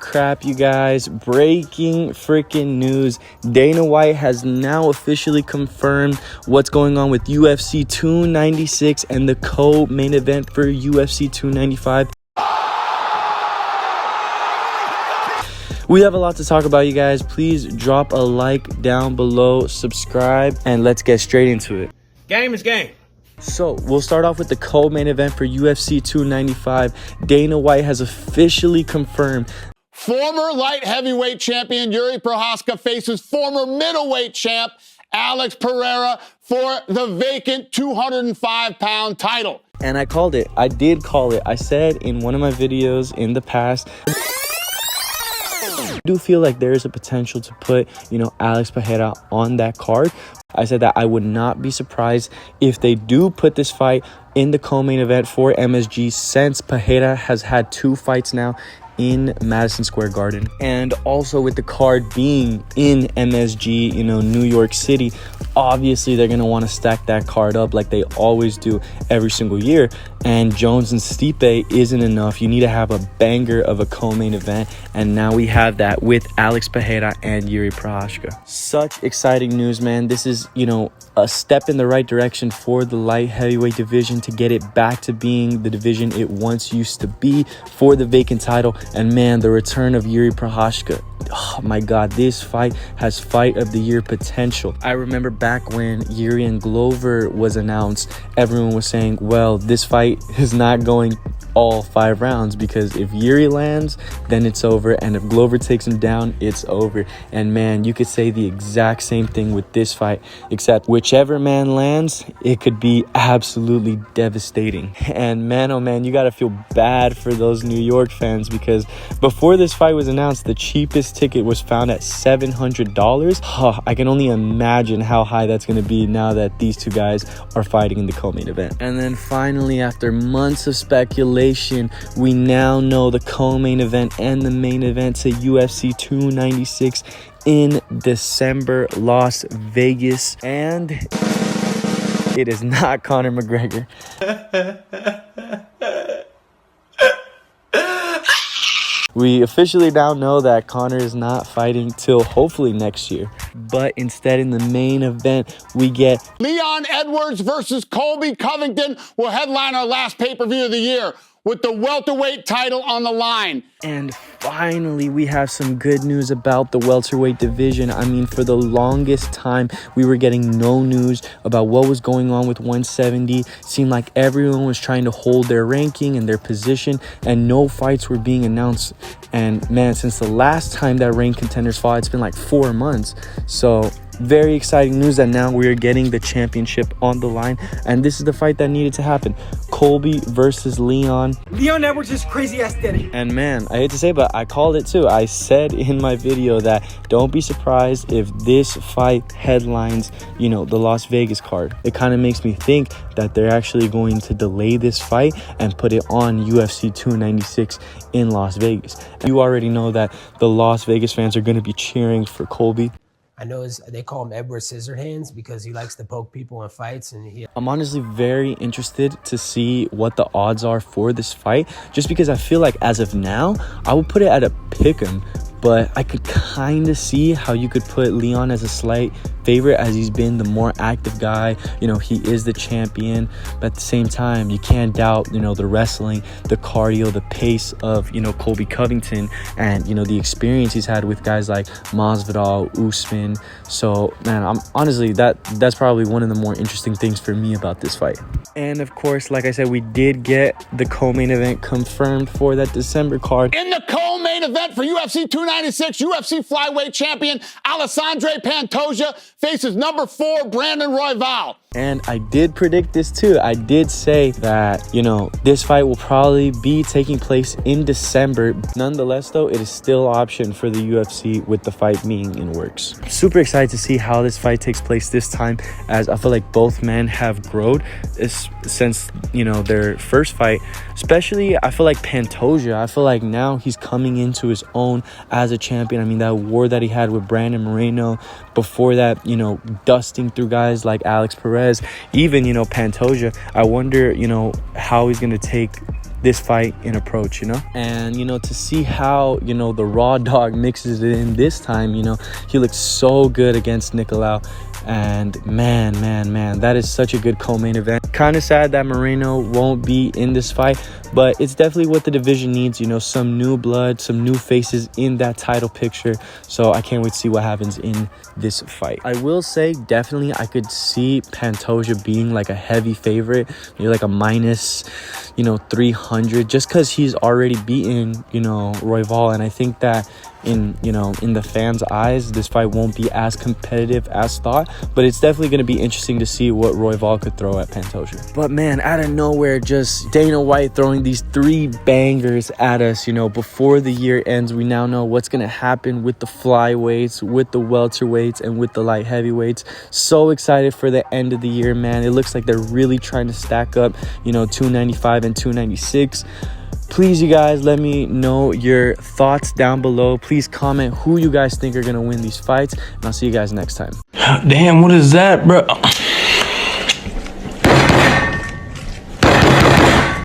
crap, you guys. Breaking freaking news. Dana White has now officially confirmed what's going on with UFC 296 and the co-main event for UFC 295. We have a lot to talk about, you guys. Please drop a like down below, subscribe, and let's get straight into it. Game is game. So we'll start off with the co-main event for UFC 295. Dana White has officially confirmed former light heavyweight champion Yuri Prochazka faces former middleweight champ Alex Pereira for the vacant 205-pound title. And I called it. I did call it. I said in one of my videos in the past, I do feel like there is a potential to put, Alex Pereira on that card. I said that I would not be surprised if they do put this fight in the co-main event for MSG, since Pereira has had 2 fights now in Madison Square Garden. And also with the card being in MSG, New York City, obviously they're going to want to stack that card up like they always do every single year. And Jones and Stipe isn't enough. You need to have a banger of a co-main event. And now we have that with Alex Pereira and Yuri Prochazka. Such exciting news, man. This is, a step in the right direction for the light heavyweight division to get it back to being the division it once used to be for the vacant title. And man, the return of Yuri Prochazka. Oh my God, this fight has fight of the year potential. I remember back when Yuri and Glover was announced, everyone was saying, well, this fight is not going all 5 rounds, because if Yuri lands, then it's over, and if Glover takes him down, it's over. And man, you could say the exact same thing with this fight, except whichever man lands, it could be absolutely devastating. And man, oh man, you gotta feel bad for those New York fans, because before this fight was announced, the cheapest ticket was found at $700. I can only imagine how high that's going to be now that these 2 guys are fighting in the co-main event. And then finally, after months of speculation, we now know the co-main event and the main event to UFC 296 in December, Las Vegas. And it is not Conor McGregor. We officially now know that Conor is not fighting till hopefully next year. But instead, in the main event, we get Leon Edwards versus Colby Covington will headline our last pay-per-view of the year, with the welterweight title on the line. And finally, we have some good news about the welterweight division. I mean, for the longest time, we were getting no news about what was going on with 170. Seemed like everyone was trying to hold their ranking and their position, and no fights were being announced. And man, since the last time that Reign Contenders fought, it's been like 4 months. So very exciting news that now we are getting the championship on the line, and this is the fight that needed to happen. Colby versus Leon. Leon Edwards is crazy ass daddy. And man, I hate to say, but I called it too. I said in my video that don't be surprised if this fight headlines, the Las Vegas card. It kind of makes me think that they're actually going to delay this fight and put it on UFC 296 in Las Vegas. And you already know that the Las Vegas fans are going to be cheering for Colby. I know they call him Edward Scissorhands because he likes to poke people in fights. And I'm honestly very interested to see what the odds are for this fight, just because I feel like as of now, I would put it at a pick'em. But I could kind of see how you could put Leon as a slight favorite, as he's been the more active guy. He is the champion. But at the same time, you can't doubt, the wrestling, the cardio, the pace of, Colby Covington, and, the experience he's had with guys like Masvidal, Usman. So, man, I'm honestly, that's probably one of the more interesting things for me about this fight. And of course, like I said, we did get the co-main event confirmed for that December card. In the co-main event for UFC 296, UFC flyweight champion Alessandro Pantoja faces number 4 Brandon Royval. And I did predict this too. I did say that, this fight will probably be taking place in December. Nonetheless, though, it is still an option for the UFC with the fight being in works. Super excited to see how this fight takes place this time, as I feel like both men have grown since, their first fight. Especially, I feel like Pantoja, I feel like now he's coming into his own as a champion. I mean, that war that he had with Brandon Moreno, before that, dusting through guys like Alex Perez, even, Pantoja. I wonder, how he's going to take this fight in approach, you know? And, you know, to see how, you know, the Raw Dog mixes it in this time, you know, he looks so good against Nicolau. And man, that is such a good co-main event. Kind of sad that Moreno won't be in this fight, but it's definitely what the division needs, you know, some new blood, some new faces in that title picture. So I can't wait to see what happens in this fight. I will say, definitely, I could see Pantoja being like a heavy favorite, maybe like a minus, you know, 300, just because he's already beaten, you know, Royval. And I think that in the fans' eyes, this fight won't be as competitive as thought, but it's definitely going to be interesting to see what Royval could throw at Pantoja. But man, out of nowhere, just Dana White throwing these 3 bangers at us, you know, before the year ends. We now know what's going to happen with the flyweights, with the welterweights, and with the light heavyweights. So excited for the end of the year, man. It looks like they're really trying to stack up, you know, 295 and 296. Please, you guys, let me know your thoughts down below. Please comment who you guys think are going to win these fights, and I'll see you guys next time. Damn, what is that, bro?